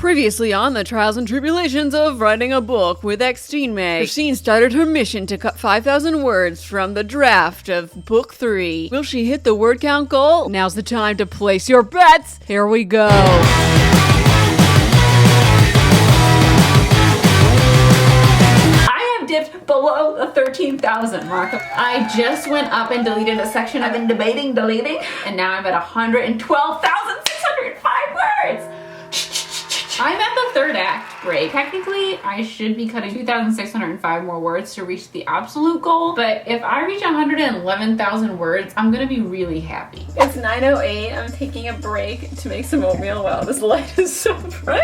Previously on the trials and tribulations of writing a book with Christine May, Christine started her mission to cut 5,000 words from the draft of book 3. Will she hit the word count goal? Now's the time to place your bets. Here we go. I have dipped below the 13,000 mark. I just went up and deleted a section I've been debating deleting, and now I'm at 112,605 words. I'm at the third act break. Technically, I should be cutting 2,605 more words to reach the absolute goal, but if I reach 111,000 words, I'm gonna be really happy. It's 9:08. I'm taking a break to make some oatmeal. Wow, this light is so bright.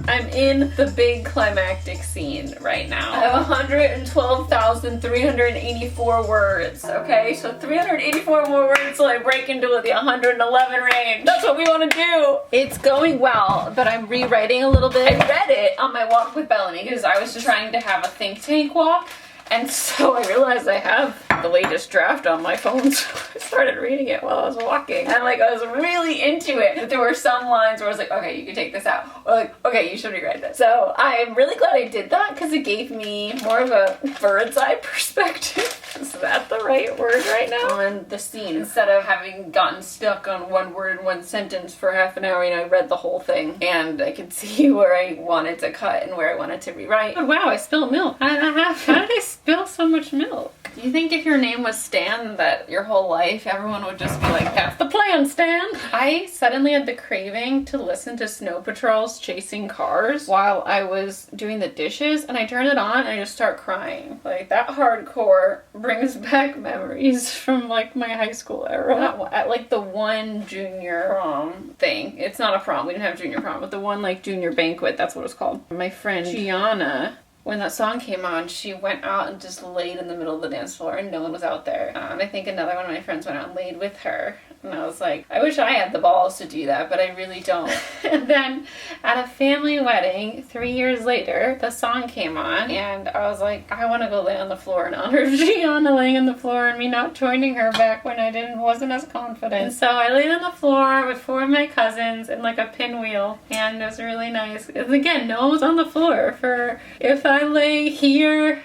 I'm in the big climactic scene right now. I have 112,384 words, okay? So 384 more words till I break into the 111 range. That's what we want to do. It's going well, but I'm rewriting a little bit. I read it on my walk with Bellamy because I was just trying to have a think tank walk. And so I realized I have the latest draft on my phone, so I started reading it while I was walking. And I was really into it. But there were some lines where I was like, okay, you can take this out. Or like, okay, you should rewrite this. So I'm really glad I did that because it gave me more of a bird's eye perspective. Is that the right word right now? On the scene. Instead of having gotten stuck on one word, one sentence for half an hour, I read the whole thing. And I could see where I wanted to cut and where I wanted to rewrite. Oh, wow, I spilled milk. How did I spill so much milk? Do you think if your name was Stan that your whole life everyone would just be like, that's the plan, Stan? I suddenly had the craving to listen to Snow Patrols chasing cars while I was doing the dishes, and I turned it on and I just start crying. Like, that hardcore brings back memories from my high school era. At the one junior prom thing. It's not a prom, we didn't have junior prom, but the one junior banquet, that's what it was called. My friend Gianna, when that song came on, she went out and just laid in the middle of the dance floor and no one was out there. I think another one of my friends went out and laid with her. And I was like, I wish I had the balls to do that, but I really don't. And then at a family wedding, 3 years later, the song came on and I was like, I want to go lay on the floor in honor of Gianna laying on the floor and me not joining her back when I wasn't as confident. And so I laid on the floor with 4 of my cousins in a pinwheel, and it was really nice. And again, no one was on the floor for if I lay here,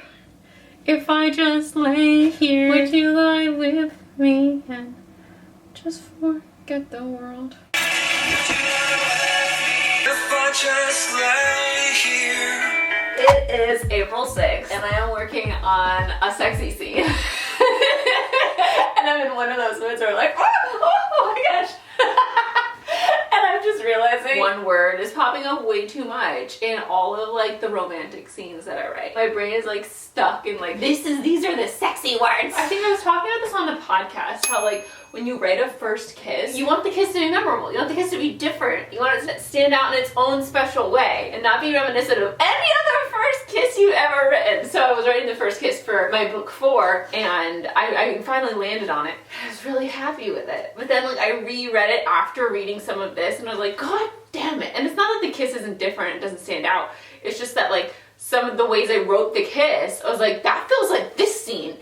if I just lay here, would you lie with me and just forget the world? If I just lay here. It is April 6th and I am working on a sexy scene. And I'm in one of those moods where I'm like, oh my gosh. And I'm just realizing one word is popping up way too much in all of the romantic scenes that I write. My brain is stuck in these are the sexy words. I think I was talking about this on the podcast, how when you write a first kiss, you want the kiss to be memorable. You want the kiss to be different. You want it to stand out in its own special way and not be reminiscent of any other first kiss you've ever written. So I was writing the first kiss for my book 4 and I finally landed on it. I was really happy with it. But then I reread it after reading some of this and I was like, God damn it. And it's not that the kiss isn't different, it doesn't stand out. It's just that some of the ways I wrote the kiss, I was like, that feels like this scene.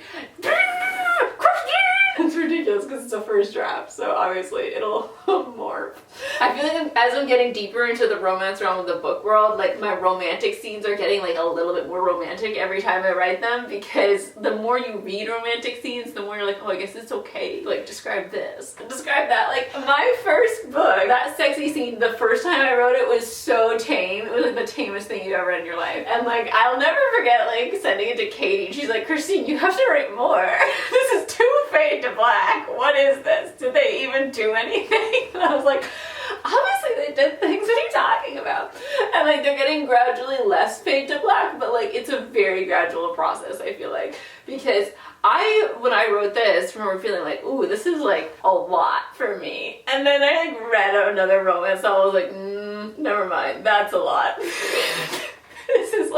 It's ridiculous because it's a first draft, so obviously it'll morph. I feel like as I'm getting deeper into the romance realm of the book world, my romantic scenes are getting a little bit more romantic every time I write them, because the more you read romantic scenes, the more you're like, oh, I guess it's okay to describe this and describe that. My first book, that sexy scene, the first time I wrote it was so tame. It was the tamest thing you've ever read in your life. And I'll never forget sending it to Katie. She's like, Christine, you have to write more. This is too fade to black. What is this? Did they even do anything? And I was like, obviously they did things. What are you talking about? And they're getting gradually less fade to black, but it's a very gradual process, I feel like, because when I wrote this, I remember feeling ooh, this is a lot for me. And then I read another romance and I was like, never mind, that's a lot. This is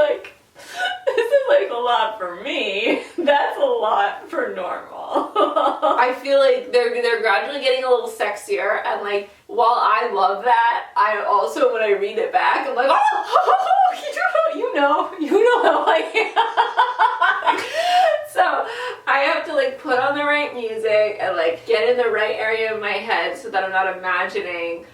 a lot for me. That's a lot for normal. I feel they're gradually getting a little sexier, and while I love that, I also, when I read it back, I'm like, oh, you know how I am. So I have to put on the right music and get in the right area of my head so that I'm not imagining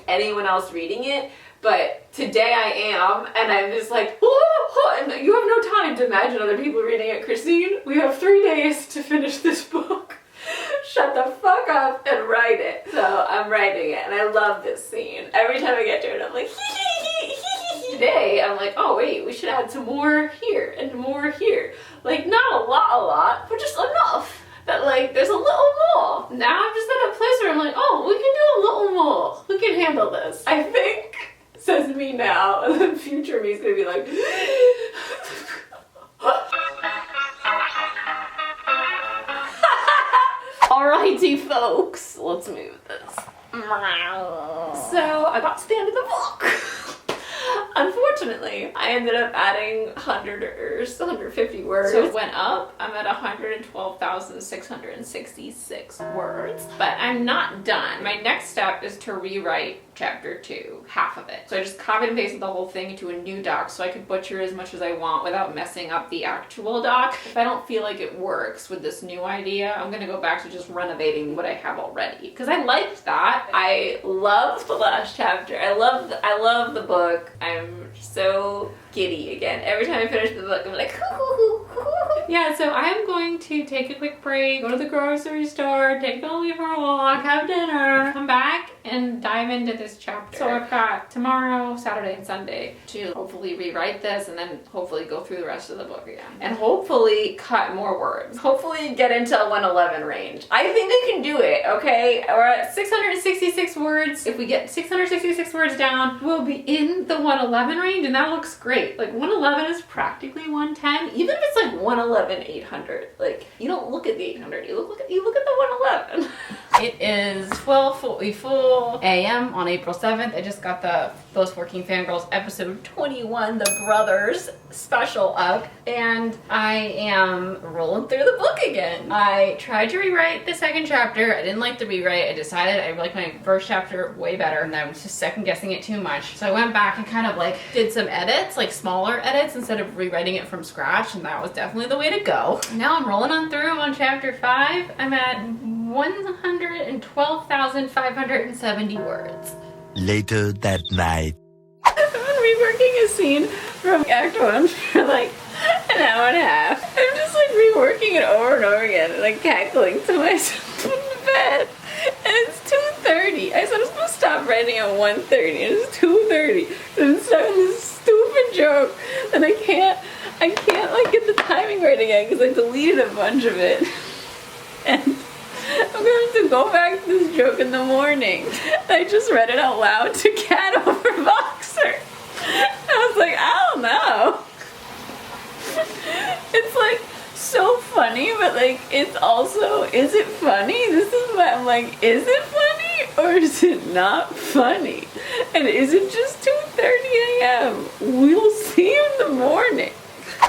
anyone else reading it. But today I am, and I'm just like, oh, and you have no time to imagine other people reading it. Christine, we have 3 days to finish this book. Shut the fuck up and write it. So I'm writing it, and I love this scene. Every time I get to it, I'm like, Today, I'm like, oh wait, we should add some more here and more here. Like, not a lot, but just enough that like there's a little more. Now I'm just at a place where I'm like, oh, we can do a little more. We can handle this. I think, says me now, and the future me is gonna be like, alrighty folks, let's move this. So I got to the end of the book. Unfortunately, I ended up adding 100 or 150 words. So it went up. I'm at 112,666 words, but I'm not done. My next step is to rewrite chapter 2, half of it. So I just copied and pasted the whole thing into a new doc so I could butcher as much as I want without messing up the actual doc. If I don't feel like it works with this new idea, I'm gonna go back to just renovating what I have already. Because I liked that. I loved the last chapter. I love the book. I'm so giddy again. Every time I finish the book, I'm like, yeah, so I'm going to take a quick break, go to the grocery store, take Billy for a walk, have dinner, come back and dive into this chapter. So I've got tomorrow, Saturday, and Sunday to hopefully rewrite this and then hopefully go through the rest of the book again. And hopefully cut more words. Hopefully get into a 111 range. I think I can do it, okay? We're at 666 words. If we get 666 words down, we'll be in the 111 range, and that looks great. Like 111 is practically 110. Even if it's like 111, 800. Like, you don't look at the 800, you look at the 111. It is 12:44 a.m. on April 7th. I just got the Those Forking Fangirls episode 21, the Brothers special up, and I am rolling through the book again. I tried to rewrite the second chapter. I didn't like the rewrite. I decided I liked my first chapter way better, and I was just second guessing it too much. So I went back and kind of like did some edits, like smaller edits, instead of rewriting it from scratch, and that was definitely the way to go. Now I'm rolling on through on chapter 5. I'm at 112,570 words. Later that night. I've been reworking a scene from Act 1 for like an hour and a half. I'm just like reworking it over and over again and like cackling to myself in the bed. And it's 2:30. I said I was supposed to stop writing at 1:30 and it's 2:30. And I'm stuck in this stupid joke and I can't like get the timing right again because I deleted a bunch of it. And I'm going to go back to this joke in the morning. I just read it out loud to Cat over Boxer. I was like, I don't know. It's like so funny, but like it's also, is it funny? This is what I'm like, is it funny or is it not funny? And is it just 2:30 a.m.? We'll see in the morning.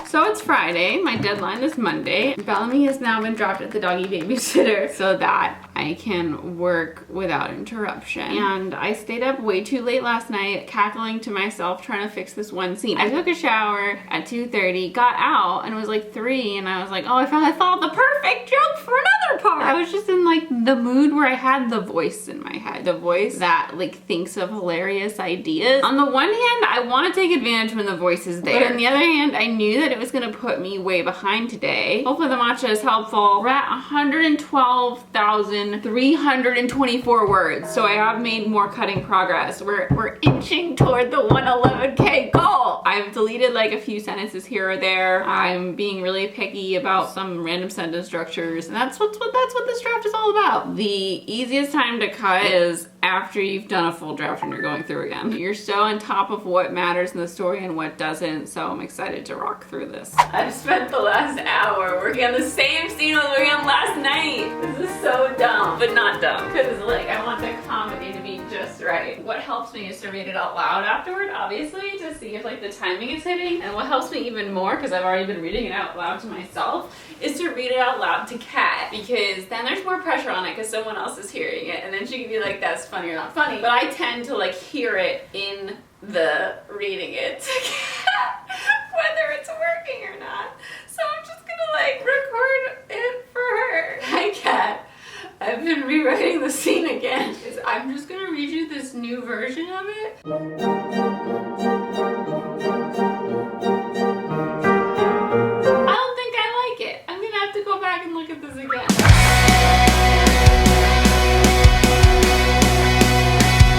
So it's Friday, my deadline is Monday. Bellamy has now been dropped at the doggy babysitter so that I can work without interruption. And I stayed up way too late last night, cackling to myself, trying to fix this one scene. I took a shower at 2:30, got out, and it was like 3, and I was like, oh, I finally thought of the perfect joke for another part. I was just in like the mood where I had the voice in my head. The voice that like thinks of hilarious ideas. On the one hand, I want to take advantage when the voice is there. But on the other hand, I knew that it was gonna put me way behind today. Hopefully the matcha is helpful. We're at 112,324 words, so I have made more cutting progress. We're inching toward the 111K goal. I've deleted like a few sentences here or there. I'm being really picky about some random sentence structures, and that's what this draft is all about. The easiest time to cut is after you've done a full draft and you're going through again. You're so on top of what matters in the story and what doesn't, so I'm excited to rock through this. I've spent the last hour working on the same scene I was working on last night. This is so dumb, but not dumb, because like I want the comedy to be just right. What helps me is to read it out loud afterward, obviously, to see if like the timing is hitting. And what helps me even more, because I've already been reading it out loud to myself, is to read it out loud to Kat, because then there's more pressure on it because someone else is hearing it, and then she can be like, that's funny or not funny. But I tend to like hear it in the reading it to Kat, whether it's working or not. So I'm just gonna like record it for her. Hi Kat, I I've been rewriting the scene again. I'm just gonna read you this new version of it. I don't think I like it. I'm gonna have to go back and look at this again.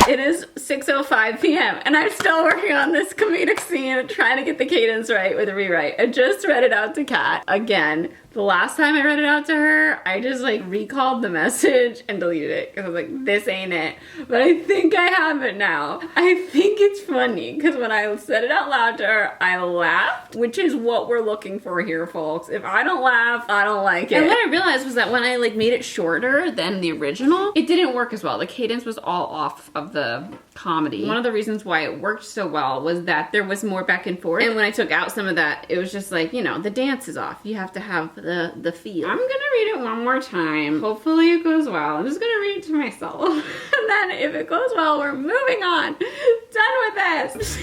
It is 6:05 p.m. and I'm still working on this comedic scene, trying to get the cadence right with a rewrite. I just read it out to Kat again. The last time I read it out to her, I just like recalled the message and deleted it because I was like, this ain't it. But I think I have it now. I think it's funny because when I said it out loud to her, I laughed, which is what we're looking for here, folks. If I don't laugh, I don't like it. And what I realized was that when I like made it shorter than the original, it didn't work as well. The cadence was all off of the comedy. One of the reasons why it worked so well was that there was more back and forth. And when I took out some of that, it was just like, you know, the dance is off. You have to have the feel. I'm gonna read it one more time. Hopefully it goes well. I'm just gonna read it to myself. And then if it goes well, we're moving on. Done with this.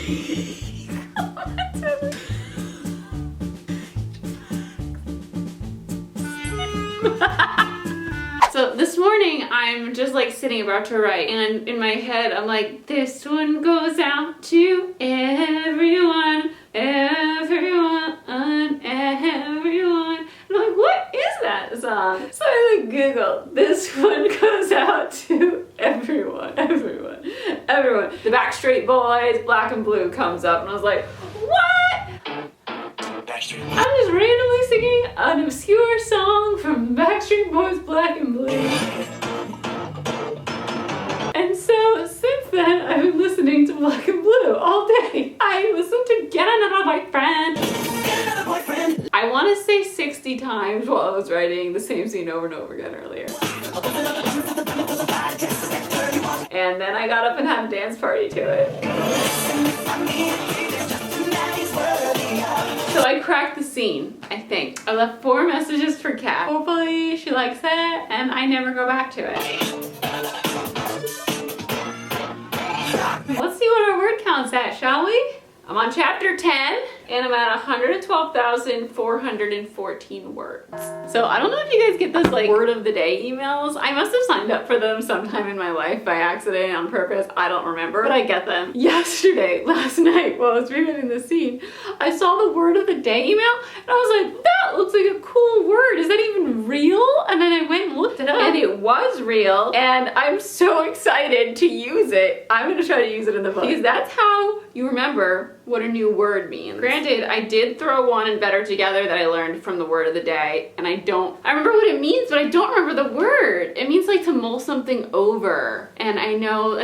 So this morning, I'm just like sitting about to write, and in my head, I'm like, this one goes out to everyone, everyone, everyone. And I'm like, what is that song? So I like Googled, this one goes out to everyone, everyone, everyone. The Backstreet Boys, Black and Blue comes up, and I was like, what? I'm just randomly singing an obscure song from Backstreet Boys, Black and Blue. And so since then, I've been listening to Black and Blue all day. I listened to Get Another Boyfriend. Get Another Boyfriend. I want to say 60 times while I was writing the same scene over and over again earlier. And then I got up and had a dance party to it. So I cracked the scene, I think. I left 4 messages for Kat. Hopefully she likes it and I never go back to it. Let's see what our word count's at, shall we? I'm on chapter 10 and I'm at 112,414 words. So I don't know if you guys get those like word of the day emails. I must have signed up for them sometime in my life by accident, on purpose. I don't remember, but I get them. Yesterday, last night, while I was rereading the scene, I saw the word of the day email and I was like, that looks like a cool word. Is that even real? And then I went and looked it up and it was real and I'm so excited to use it. I'm gonna try to use it in the book because that's how you remember what a new word means. Granted, I did throw one in Better Together that I learned from the word of the day, and I remember what it means, but I don't remember the word. It means like to mull something over. And I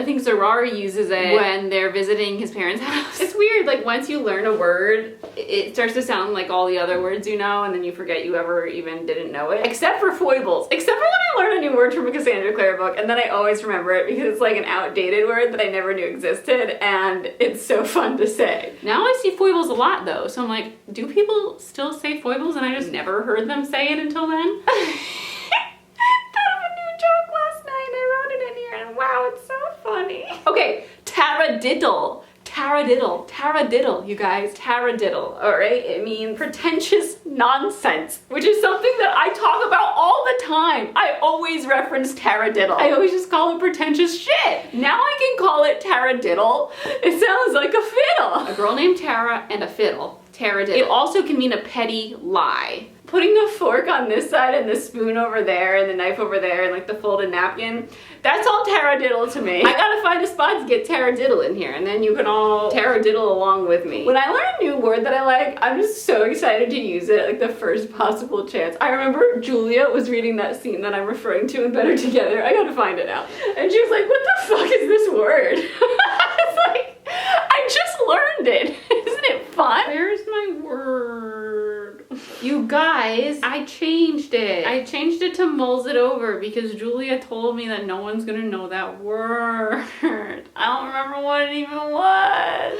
think Zerari uses it when they're visiting his parents' house. It's weird, like once you learn a word, it starts to sound like all the other words you know, and then you forget you ever even didn't know it. Except for foibles. Except for when I learn a new word from a Cassandra Clare book, and then I always remember it because it's like an outdated word that I never knew existed, and it's so fun to say. Now I see foibles a lot though, so I'm like, do people still say foibles and I just never heard them say it until then? Thought of a new joke last night and I wrote it in here and wow, it's so funny. Okay, taradiddle. Taradiddle, taradiddle, you guys, taradiddle, all right? It means pretentious nonsense, which is something that I talk about all the time. I always reference taradiddle. I always just call it pretentious shit. Now I can call it taradiddle. It sounds like a fiddle. A girl named Tara and a fiddle, taradiddle. It also can mean a petty lie. Putting the fork on this side and the spoon over there and the knife over there and like the folded napkin, that's all taradiddle to me. I gotta find a spot to get taradiddle in here and then you can all taradiddle along with me. When I learn a new word that I like, I'm just so excited to use it like the first possible chance. I remember Julia was reading that scene that I'm referring to in Better Together. I gotta find it now. And she was like, what the fuck is this word? It's like, I just learned it. Isn't it fun? Where's my word? You guys, I changed it. I changed it to mulls it over because Julia told me that no one's gonna know that word. I don't remember what it even was.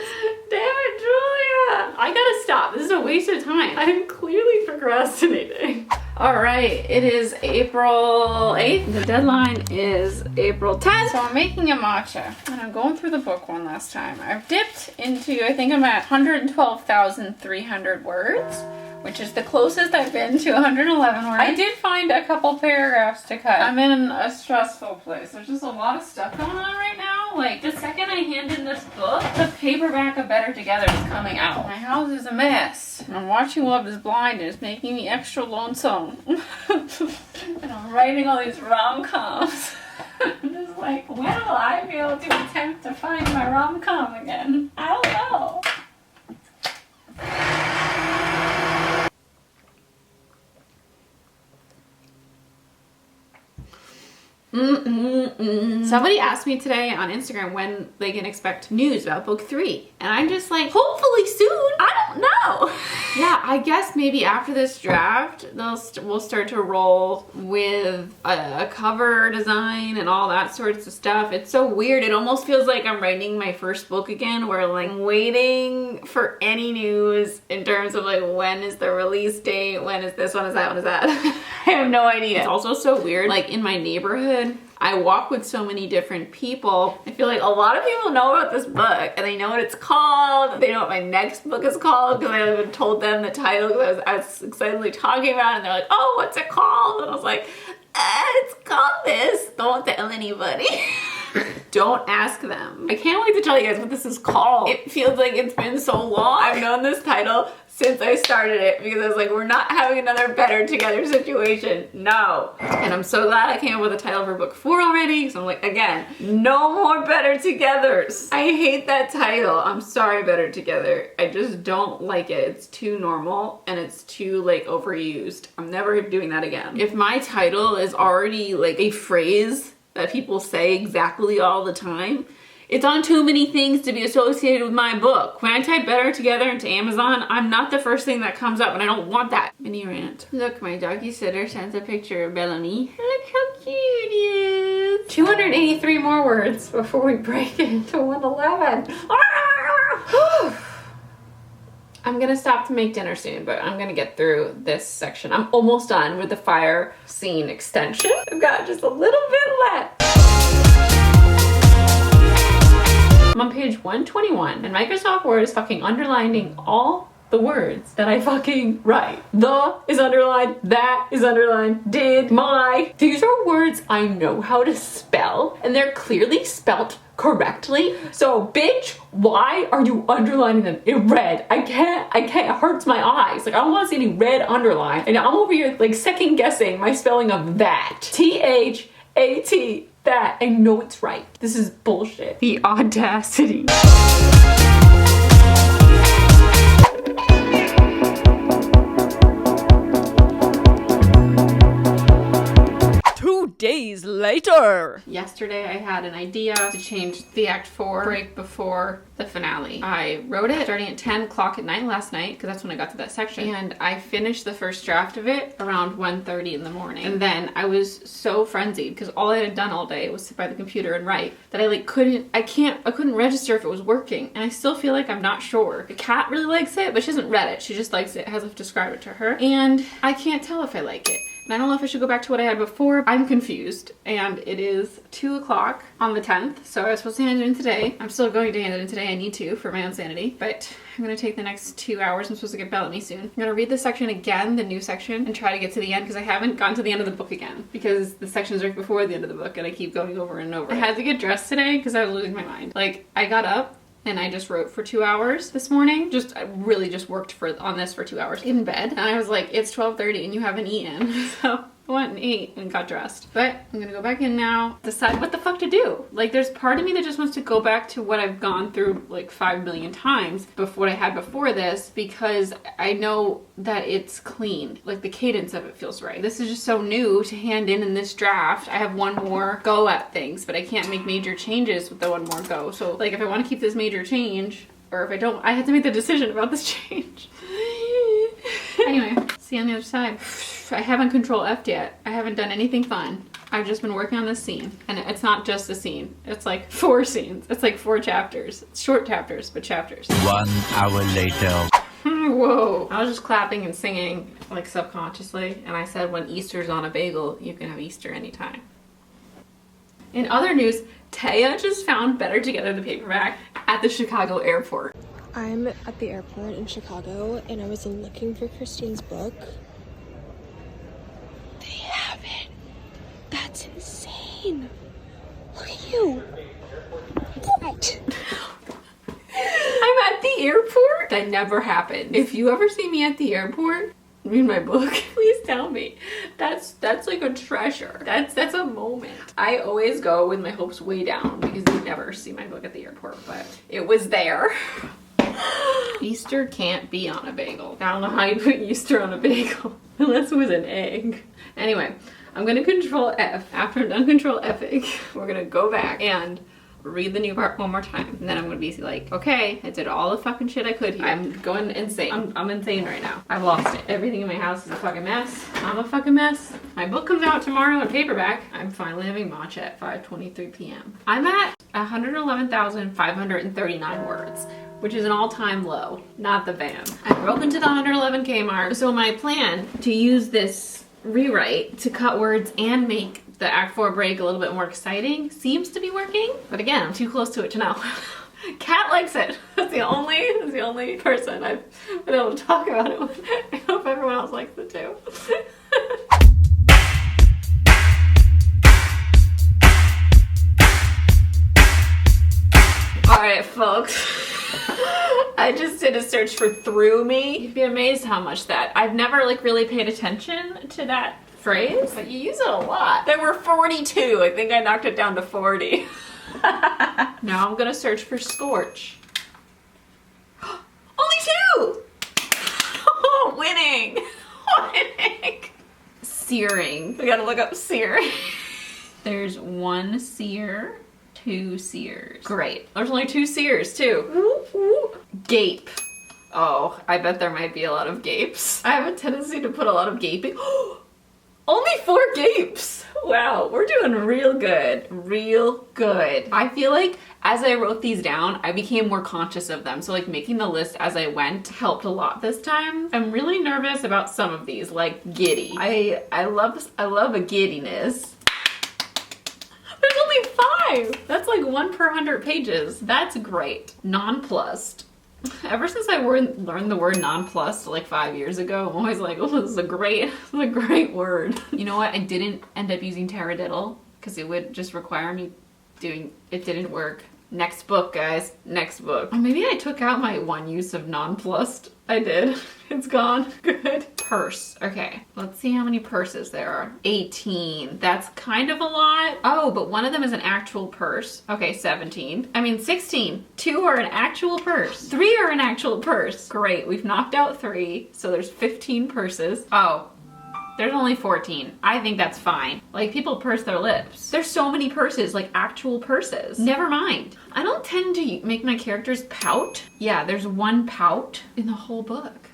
Damn it, Julia. I gotta stop. This is a waste of time. I'm clearly procrastinating. All right, it is April 8th. The deadline is April 10th. So I'm making a matcha and I'm going through the book one last time. I've dipped into, I think I'm at 112,300 words, which is the closest I've been to 111 words. I did find a couple paragraphs to cut. I'm in a stressful place. There's just a lot of stuff going on right now. Like, the second I hand in this book, the paperback of Better Together is coming out. My house is a mess. And I'm watching Love is Blind and it's making me extra lonesome. And I'm writing all these rom-coms. I'm just like, when will I be able to attempt to find my rom-com again? I don't know. Somebody asked me today on Instagram when they can expect news about book 3. And I'm just like, hopefully soon. I don't know. Yeah, I guess maybe after this draft, we'll start to roll with a cover design and all that sorts of stuff. It's so weird. It almost feels like I'm writing my first book again, where like I'm waiting for any news in terms of like, when is the release date? When is this? When is that? When is that? I have no idea. It's also so weird. Like in my neighborhood, I walk with so many different people. I feel like a lot of people know about this book and they know what it's called. They know what my next book is called because I even told them the title because I was excitedly talking about it, and they're like, oh, what's it called? And I was like, it's called this. Don't tell anybody. Don't ask them. I can't wait to tell you guys what this is called. It feels like it's been so long. I've known this title since I started it because I was like, we're not having another Better Together situation. No. And I'm so glad I came up with a title for book 4 already. So I'm like, again, no more Better Togethers. I hate that title. I'm sorry, Better Together. I just don't like it. It's too normal and it's too like overused. I'm never doing that again. If my title is already like a phrase that people say exactly all the time, it's on too many things to be associated with my book. When I type Better Together into Amazon, I'm not the first thing that comes up and I don't want that. Mini rant. Look, my doggy sitter sends a picture of Bellamy. Look how cute he is. 283 more words before we break into 111. I'm gonna stop to make dinner soon, but I'm gonna get through this section. I'm almost done with the fire scene extension. I've got just a little bit left. I'm on page 121, and Microsoft Word is fucking underlining all the words that I fucking write. The is underlined, that is underlined, did, my. These are words I know how to spell, and they're clearly spelt correctly. So bitch, why are you underlining them in red? I can't, it hurts my eyes. Like, I don't want to see any red underline. And I'm over here like second guessing my spelling of that. T-H-A-T, that. I know it's right. This is bullshit. The audacity. Days later. Yesterday I had an idea to change the Act 4 break before the finale. I wrote it starting at 10 o'clock at night last night because that's when I got to that section, and I finished the first draft of it around 1:30 in the morning. And then I was so frenzied because all I had done all day was sit by the computer and write that I like couldn't register if it was working, and I still feel like I'm not sure. The cat really likes it, but she hasn't read it. She just likes it as I've described it to her, and I can't tell if I like it. And I don't know if I should go back to what I had before. I'm confused. And it is 2 o'clock on the 10th. So I was supposed to hand it in today. I'm still going to hand it in today. I need to for my own sanity. But I'm going to take the next 2 hours. I'm supposed to get Bellamy soon. I'm going to read this section again, the new section, and try to get to the end because I haven't gotten to the end of the book again. Because the section's right before the end of the book and I keep going over and over. I had to get dressed today because I was losing my mind. Like, I got up and I just wrote for 2 hours this morning. I really just worked on this for 2 hours in bed. And I was like, it's 12:30 and you haven't eaten. So I went and ate and got dressed. But I'm gonna go back in now, decide what the fuck to do. Like, there's part of me that just wants to go back to what I've gone through like 5 million times before, what I had before this, because I know that it's clean. Like, the cadence of it feels right. This is just so new to hand in this draft. I have one more go at things, but I can't make major changes with the one more go. So like, if I want to keep this major change, or if I don't, I have to make the decision about this change. Anyway, see you on the other side. I haven't Control F'd yet. I haven't done anything fun. I've just been working on this scene. And it's not just a scene. It's like 4 scenes. It's like 4 chapters. It's short chapters, but chapters. 1 hour later. Whoa. I was just clapping and singing, like, subconsciously. And I said, when Easter's on a bagel, you can have Easter anytime. In other news, Taya just found Better Together, the paperback, at the Chicago airport. I'm at the airport in Chicago and I was looking for Christine's book. They have it. That's insane. Look at you. What? I'm at the airport? That never happened. If you ever see me at the airport, read my book, please tell me. That's like a treasure. That's a moment. I always go with my hopes way down because you never see my book at the airport, but it was there. Easter can't be on a bagel. I don't know how you put Easter on a bagel unless it was an egg. Anyway, I'm gonna control F. After I'm done control F-ing, we're gonna go back and read the new part one more time. And then I'm gonna be like, okay, I did all the fucking shit I could here. I'm going insane. I'm insane right now. I've lost it. Everything in my house is a fucking mess. I'm a fucking mess. My book comes out tomorrow in paperback. I'm finally having matcha at 5:23 p.m. I'm at 111,539 words, which is an all-time low, not the BAM. I broke into the 111K mark. So my plan to use this rewrite to cut words and make the Act 4 break a little bit more exciting seems to be working. But again, I'm too close to it to know. Kat likes it. That's the only person I've been able to talk about it with. I hope everyone else likes it too. Alright, folks. I just did a search for through me. You'd be amazed how much that. I've never like really paid attention to that phrase, but you use it a lot. There were 42. I think I knocked it down to 40. Now I'm gonna search for scorch. Only 2! Oh, winning. Winning. Searing. We gotta look up searing. There's 1 sear. 2 sears. Great. There's only 2 sears too. Ooh, ooh. Gape. Oh, I bet there might be a lot of gapes. I have a tendency to put a lot of gaping. Only 4 gapes. Wow, we're doing real good. Real good. I feel like as I wrote these down, I became more conscious of them. So like making the list as I went helped a lot this time. I'm really nervous about some of these, like giddy. I love a giddiness. There's only 5. That's like 1 per 100 pages. That's great. Nonplussed. Ever since I learned the word nonplussed like 5 years ago, I'm always like, oh, this is a great word. You know what? I didn't end up using taradiddle because it would just require me doing, it didn't work. Next book, guys. Next book. Oh, maybe I took out my 1 use of nonplussed. I did. It's gone. Good. Purse. Okay. Let's see how many purses there are. 18. That's kind of a lot. Oh, but one of them is an actual purse. Okay, 17. I mean, 16. 2 are an actual purse. 3 are an actual purse. Great. We've knocked out 3. So there's 15 purses. Oh. There's only 14. I think that's fine. Like, people purse their lips. There's so many purses, like actual purses. Never mind. I don't tend to make my characters pout. Yeah, there's 1 pout in the whole book.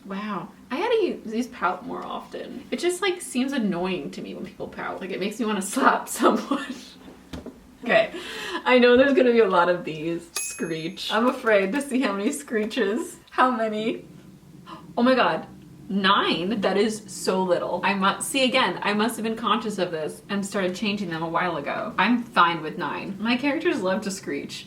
Wow. I gotta use pout more often. It just like seems annoying to me when people pout. Like, it makes me want to slap someone. Okay, I know there's gonna be a lot of these. Screech. I'm afraid to see how many screeches. How many? Oh my god. 9? That is so little. I must have been conscious of this and started changing them a while ago. I'm fine with 9. My characters love to screech.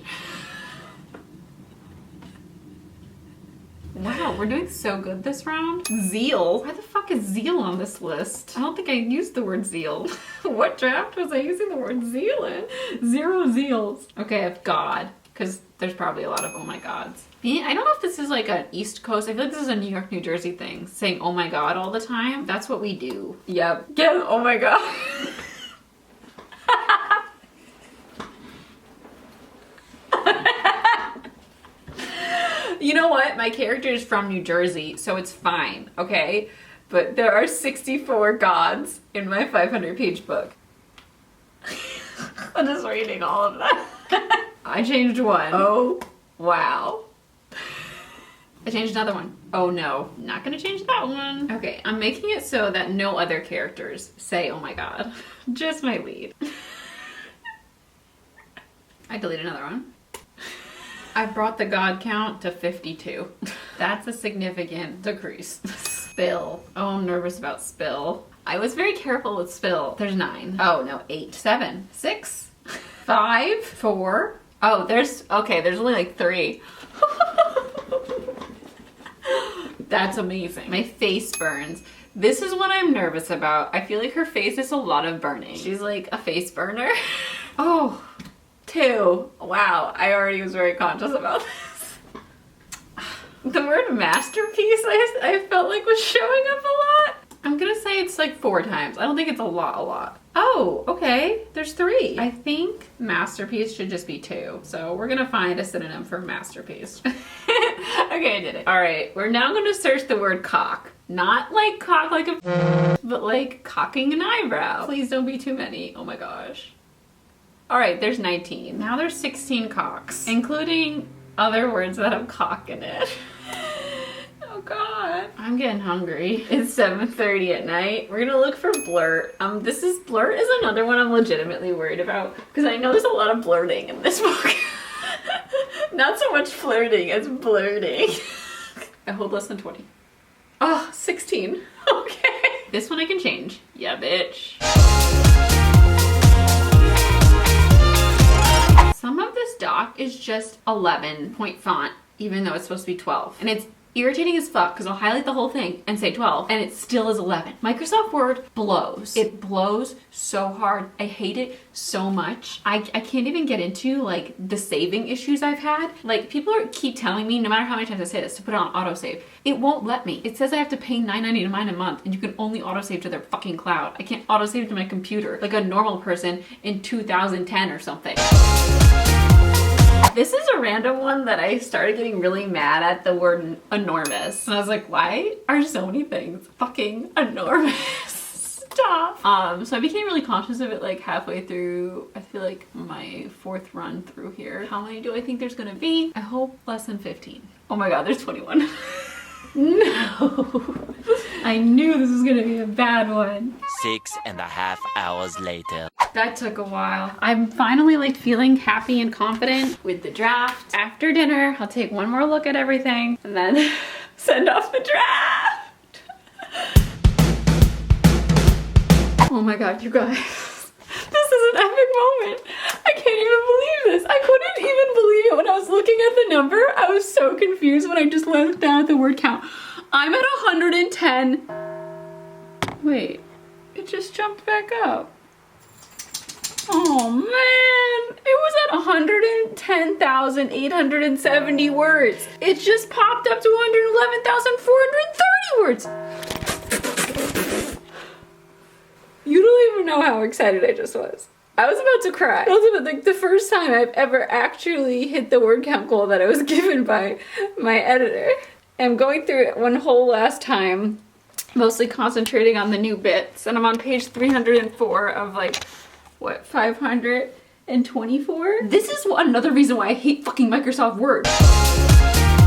Wow, we're doing so good this round. Zeal. Why the fuck is zeal on this list? I don't think I used the word zeal. What draft was I using the word zeal in? 0 zeals. Okay, I have God, because there's probably a lot of oh my gods. I don't know if this is like an East Coast, I feel like this is a New York, New Jersey thing. Saying oh my god all the time. That's what we do. Yep. Yeah, oh my god. You know what? My character is from New Jersey, so it's fine, okay? But there are 64 gods in my 500-page book. I'm just reading all of that. I changed 1. Oh, wow. I changed another one. Oh no, not gonna change that one. Okay, I'm making it so that no other characters say oh my god. Just my lead. I deleted another one. I brought the god count to 52. That's a significant decrease. Spill. Oh, I'm nervous about spill. I was very careful with spill. There's 9. Oh no, 8. 7. 6. 5. 4. Oh, there's only like 3. That's amazing. My face burns. This is what I'm nervous about. I feel like her face is a lot of burning. She's like a face burner. Oh, 2. Wow, I already was very conscious about this. The word masterpiece I felt like was showing up a lot. I'm gonna say it's like 4 times. I don't think it's a lot. Oh, okay, there's 3. I think masterpiece should just be 2. So we're gonna find a synonym for masterpiece. Okay, I did it. All right, we're now gonna search the word cock. Not like cock like a but like cocking an eyebrow. Please don't be too many. Oh my gosh. All right, there's 19. Now there's 16 cocks, including other words that have cock in it. Oh God. I'm getting hungry. It's 7:30 at night. We're gonna look for blurt. Blurt is another one I'm legitimately worried about because I know there's a lot of blurting in this book. Not so much flirting as blurting. I hold less than 20. Oh, 16. Okay. This one I can change. Yeah, bitch. Some of this doc is just 11 point font, even though it's supposed to be 12. And it's irritating as fuck because I'll highlight the whole thing and say 12 and it still is 11. Microsoft Word blows. It blows so hard. I hate it so much. I can't even get into like the saving issues I've had. Like people keep telling me, no matter how many times I say this, to put it on autosave. It won't let me. It says I have to pay $9.99 a month and you can only autosave to their fucking cloud. I can't autosave to my computer like a normal person in 2010 or something. This is a random one that I started getting really mad at the word enormous. And I was like, why are so many things fucking enormous? Stop. So I became really conscious of it like halfway through, I feel like my 4th run through here. How many do I think there's gonna be? I hope less than 15. Oh my God, there's 21. No. I knew this was gonna be a bad one. 6.5 hours later. That took a while. I'm finally like feeling happy and confident with the draft. After dinner, I'll take one more look at everything and then send off the draft. Oh my God, you guys. This is an epic moment. I can't even believe this. I couldn't even believe it when I was looking at the number. I was so confused when I just looked down at the word count. I'm at 110. Wait, it just jumped back up. Oh man, it was at 110,870 words. It just popped up to 111,430 words. You don't even know how excited I just was. I was about to cry. That was like the first time I've ever actually hit the word count goal that I was given by my editor. I'm going through it one whole last time, mostly concentrating on the new bits, and I'm on page 304 of like, what, 524? This is another reason why I hate fucking Microsoft Word.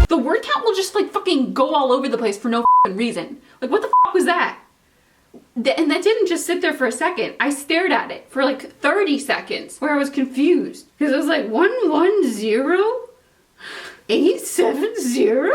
The word count will just like fucking go all over the place for no fucking reason. Like what the fuck was that? And that didn't just sit there for a second. I stared at it for like 30 seconds where I was confused. Because it was like 110,870?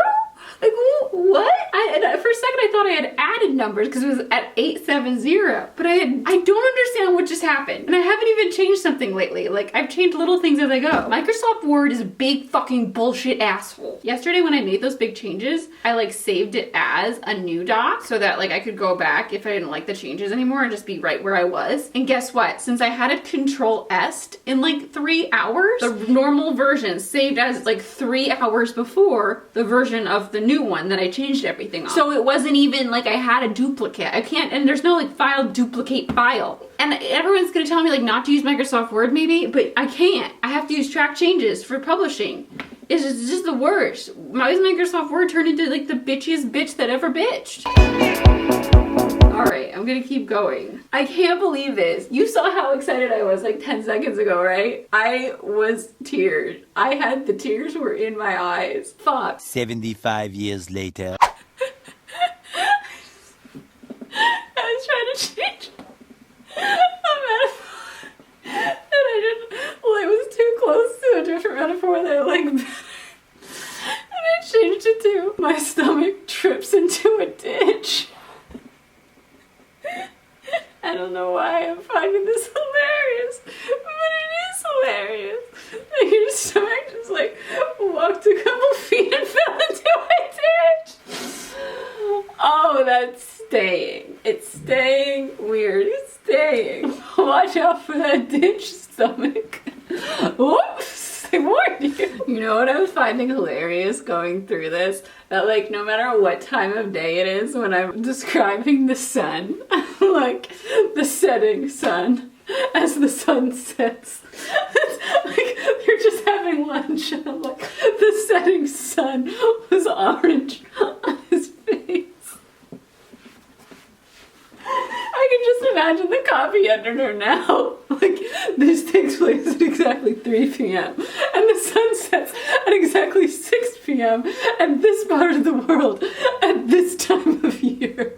Like, what? And for a second I thought I had added numbers because it was at 870. But I don't understand what just happened. And I haven't even changed something lately. Like, I've changed little things as I go. Microsoft Word is a big fucking bullshit asshole. Yesterday when I made those big changes, I like saved it as a new doc so that like I could go back if I didn't like the changes anymore and just be right where I was. And guess what? Since I had it Control-S'd in like 3 hours, the normal version saved as like 3 hours before the version of the new one that I changed everything on. So it wasn't even like I had a duplicate. I can't, and there's no like file duplicate file. And everyone's gonna tell me like not to use Microsoft Word maybe, but I can't. I have to use track changes for publishing. It's just the worst. Why does Microsoft Word turn into like the bitchiest bitch that ever bitched? Alright, I'm gonna keep going. I can't believe this. You saw how excited I was like 10 seconds ago, right? I was teared. The tears were in my eyes. Fuck. 75 years later. I was trying to change a metaphor. And I didn't, well, it was too close to a different metaphor that I like better. And I changed it to my stomach trips into a ditch. I don't know why I'm finding this hilarious, but it is hilarious. Like your stomach just like walked a couple feet and fell into a ditch. that's staying. It's staying weird. It's staying. Watch out for that ditch stomach. Whoops! I warned you. You know what I was finding hilarious going through this? That like no matter what time of day it is when I'm describing the sun, like the setting sun, as the sun sets. Like they're just having lunch and I'm like, the setting sun was orange on his face. I can just imagine the copy editor now. Like, this takes place at exactly 3 p.m. and the sun sets at exactly 6 p.m. at this part of the world at this time of year.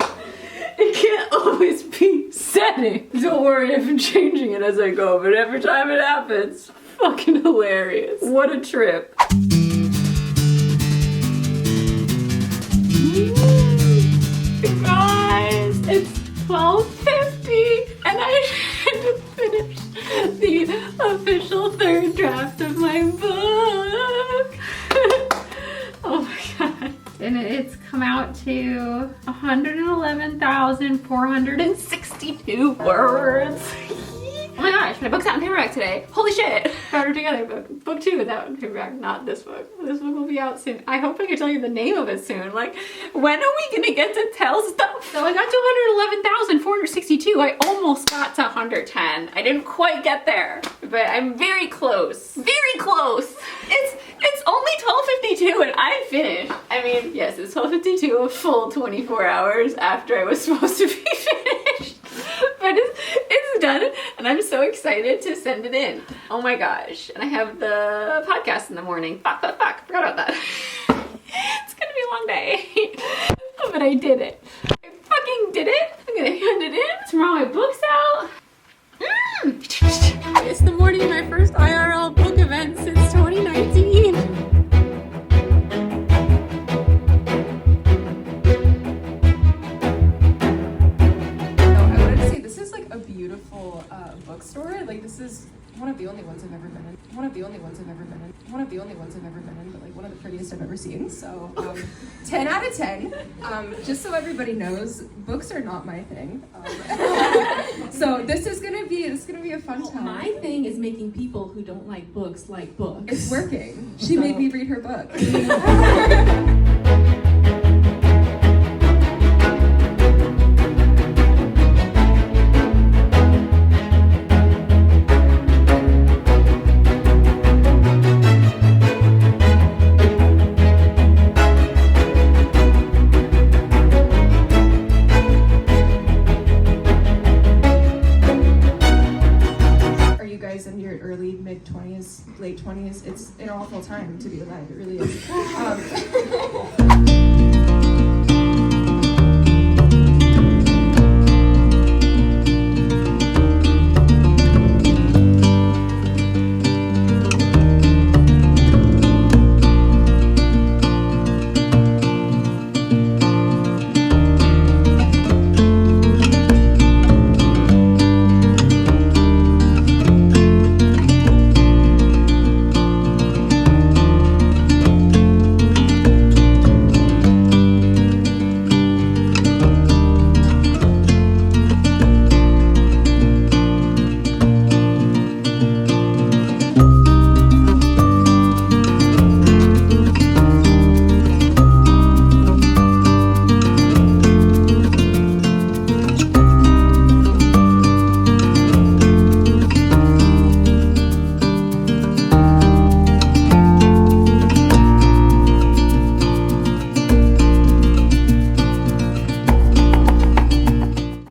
It can't always be setting. Don't worry if I'm changing it as I go, but every time it happens, fucking hilarious. What a trip. Guys, it's 12:50 and I had to finish the official third draft of my book. Oh my god. And it's come out to 111,462 words. Oh my gosh, my book's out in paperback today. Holy shit. Got her together book. Book 2 is out in paperback, not this book. This book will be out soon. I hope I can tell you the name of it soon. Like, when are we gonna get to tell stuff? So I got to 111,462. I almost got to 110. I didn't quite get there, but I'm very close. Very close. It's only 12:52 and I'm finished. I mean, yes, it's 12:52, a full 24 hours after I was supposed to be finished. But it's done and I'm so excited to send it in. Oh my gosh. And I have the podcast in the morning. Fuck. Forgot about that. It's gonna be a long day. But I did it. I fucking did it. I'm gonna hand it in. Tomorrow my book's out. It's the morning of my first IRL book event since 2019. Bookstore. Like, this is one of the only ones I've ever been in. One of the only ones I've ever been in. One of the only ones I've ever been in, but like one of the prettiest I've ever seen. So 10 out of 10. Just so everybody knows, books are not my thing. So this is gonna be a fun time. My thing is making people who don't like books. It's working. She made me read her book. Late 20s, it's an awful time to be alive. It really